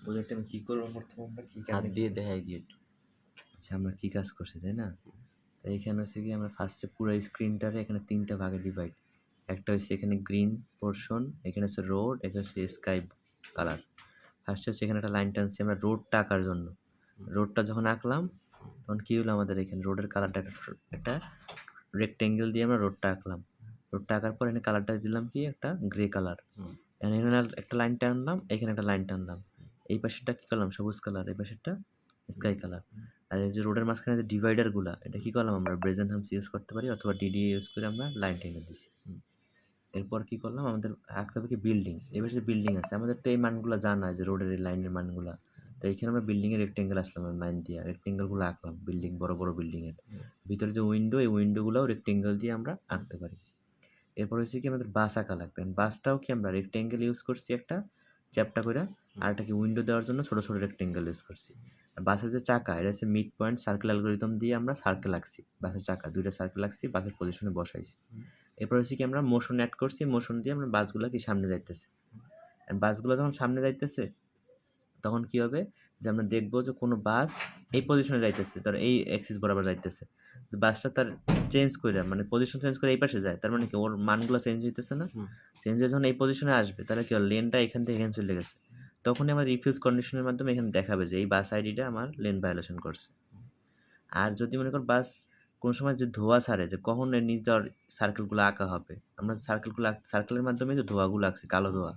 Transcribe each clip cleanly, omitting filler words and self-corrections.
প্রজেক্টে আমি কী করবো প্রথমে আমরা কী হাত দিয়ে দেখাই দিয়ে একটু। আচ্ছা আমরা কী কাজ করছি তাই না? তো এইখানে হচ্ছে কি আমরা ফার্স্টে পুরো স্ক্রিনটারে এখানে 3টা ভাগে ডিভাইড। একটা হচ্ছে এখানে গ্রিন পোরশন, এখানে হচ্ছে রোড, এখানে হচ্ছে স্কাই কালার। ফার্স্টে হচ্ছে এখানে একটা লাইন টানছি আমরা রোডটা আঁকার জন্য। রোডটা যখন আঁকলাম তখন কী হলো আমাদের এখানে রোডের কালারটা একটা রেক্টেঙ্গেল দিয়ে আমরা রোডটা আঁকলাম। রোডটা আঁকার পর এখানে কালারটা দিলাম কি একটা গ্রে কালার। এখানে একটা লাইন টানলাম, এখানে একটা লাইন টানলাম। এই পাশেরটা কী করলাম সবুজ কালার, এই পাশেরটা স্কাই কালার। আর এই যে রোডের মাঝখানে যে ডিভাইডারগুলা এটা কী করলাম আমরা ব্রেজেন হামস ইউজ করতে পারি অথবা ডিডি ইউজ করে আমরা লাইন টেনে দিছি। এরপর কী করলাম আমাদের আঁকতে হবে কি বিল্ডিং। এবার যে বিল্ডিং আছে আমাদের তো এই মানগুলো জানা যে রোডের এই লাইনের মানগুলা। তো এইখানে আমরা বিল্ডিংয়ের রেক্টেঙ্গেল আসলাম লাইন দিয়ে রেক্টেঙ্গেলগুলো আঁকলাম বিল্ডিং বড় বড় বিল্ডিংয়ের ভিতরে যে উইন্ডো এই উইন্ডোগুলোও রেক্টেঙ্গেল দিয়ে আমরা আঁকতে পারি। এরপর হচ্ছে কি আমাদের বাস আঁকা লাগবে। বাসটাও কি আমরা রেক্টেঙ্গেল ইউজ করছি একটা চ্যাপ্টা করে, আর একটা কি উইন্ডো দেওয়ার জন্য ছোটো ছোটো রেক্টেঙ্গেল ইউজ করছি। আর বাসের যে চাকা এটা হচ্ছে মিড পয়েন্ট সার্কেল অ্যালগরিদম দিয়ে আমরা সার্কেল আঁকছি। বাসের চাকা 2টা সার্কেল আঁকছি, বাসের পজিশনে বসাইছি। এরপর হচ্ছে কি আমরা মোশন অ্যাড করছি, মোশন দিয়ে আমরা বাসগুলো কি সামনে যাইতেছে। আর বাসগুলো যখন সামনে যাইতেছে তখন কী হবে যে আমরা দেখবো যে কোনো বাস এই পজিশনে যাইতেছে, তার এই অ্যাক্সিস বরাবর যাইতেছে। বাসটা তার চেঞ্জ করে মানে পজিশন চেঞ্জ করে এই পাশে যায়, তার মানে কি ওর মানগুলো চেঞ্জ হইতেছে না? চেঞ্জ হয়ে যখন এই পজিশনে আসবে তাহলে কি লেনটা এখান থেকে এখানে চলে গেছে। তখনই আমার রিফিউজ কন্ডিশনের মাধ্যমে এখানে দেখাবে যে এই বাস আইডিটা আমার লেন ভায়োলেশন করছে। আর যদি মনে কর বাস কোনো সময় যে ধোঁয়া ছাড়ে যে কখন এর নিচ দেওয়ার সার্কেলগুলো আঁকা হবে, আমরা সার্কেলের মাধ্যমে যে ধোঁয়াগুলো আঁকছি কালো ধোঁয়া,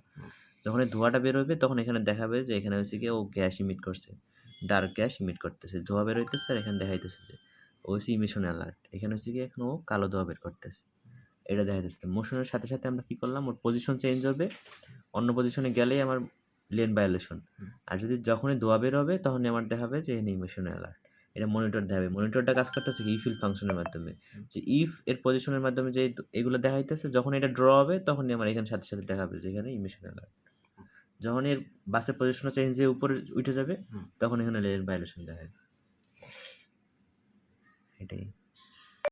যখন এই ধোঁয়াটা বের হবে তখন এখানে দেখাবে যে এখানে হচ্ছে কি ও গ্যাস ইমিট করছে, ডার্ক গ্যাস ইমিট করতেছে, ধোঁয়া বের হইতেছে আর এখানে দেখাইতেছে যে ও হচ্ছে ইমিশন অ্যালার্ট, এখানে হচ্ছে কি এখন ও কালো ধোঁয়া বের করতেছে, এটা দেখাইতেছে। মোশনের সাথে সাথে আমরা কি করলাম ওর পজিশন চেঞ্জ হবে, অন্য পজিশনে গেলেই আমার লেন ভায়োলেশন, আর যদি যখনই ধোঁয়া বের হবে তখনই আমার দেখাবে যে এখানে ইমিশন অ্যালার্ট। এটা মনিটর দেখাবে, মনিটরটা কাজ করতেছে কি ইফ ইল ফাংশনের মাধ্যমে, যে ইফ এর পজিশনের মাধ্যমে যে এগুলো দেখাইতেছে যখন এটা ড্র হবে তখনই আমার এখানে সাথে সাথে দেখাবে যে এখানে ইমিশন অ্যালার্ট। যখন এর বাসের পজিশন চেঞ্জ হয়ে উপরে উঠে যাবে তখন এখানে লেন ভায়োলেশন দেখাবে। এটাই।